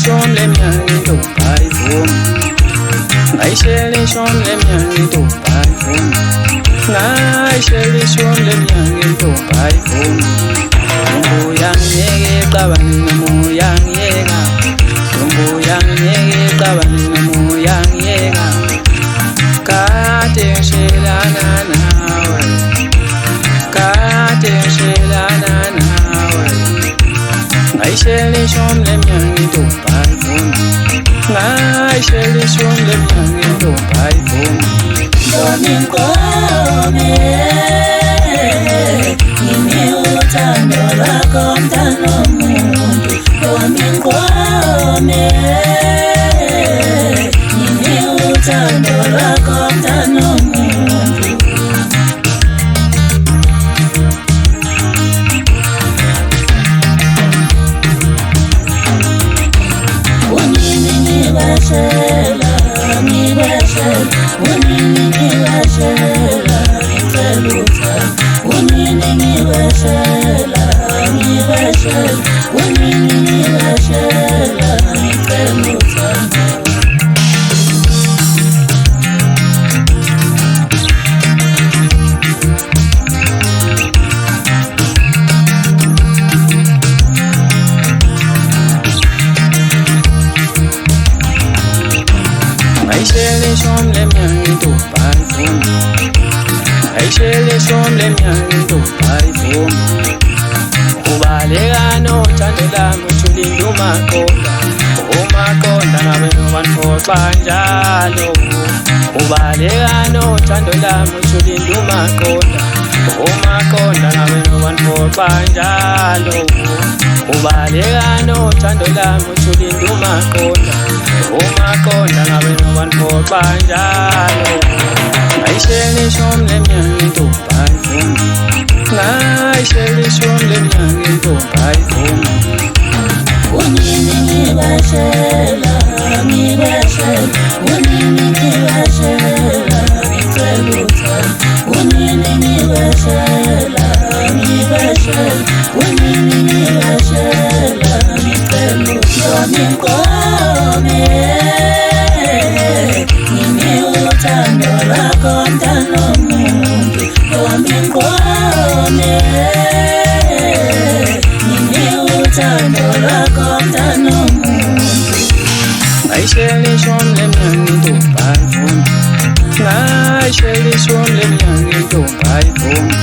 shom lemnyanga into bayivuma ngayishele shom lemnyanga into bayivuma ngayishele shom lemnyanga into bayivuma umbuya ngeke qabani nomoya ngiyeka umbuya ngeke qabani nomoya ngiyeka kade ngishelana nawe kade ngishelana nawe ngayishele shom lemnyanga into bayivuma ngayishele shom lemnyanga into bayivuma Ngome Nini uthando lwakho mntana womuntu Ngome Nini uthando lwakho mntana womuntu Unini ngibashela Unini ngibashela ngicela Unini ngibashela Unini ngibashela ngicela ngayishele shom lemnyanga into bayivuma ngayishele shom lemnyanga into bayivuma ubaleka nothando lami uthulile uMaqonda ngabe nobaniphoxa njalo ubaleka nothando lami uthulile uMaqonda ngabe nobaniphoxa njalo ubaleka nothando lami uthulile uMaqonda ngabe nobaniphoxa njalo ngayishele shom lemnyanga into bayivuma ngayishele shom lemnyanga into bayivuma Unini ngibashela Unini ngibashela ngicela Unini ngibashela Unini ngibashela ngicela Ngome Nini uthando lwakho mntana womuntu Ngome Nini uthando lwakho mntana womuntu ngayishele shom lemnyanga into bayivuma ngayishele shom lemnyanga into bayivuma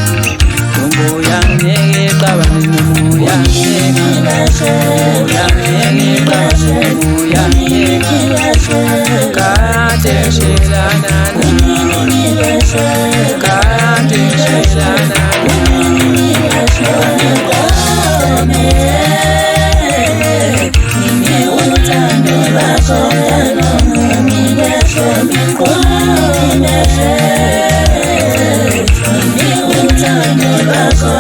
umbuya ngeke qabani nomoya ngiyeka umbuya ngeke qabani nomoya ngiyeka kade ngishelana nawe kade ngishelana Nini uthando lwakho mntana womuntu Nini uthando lwakho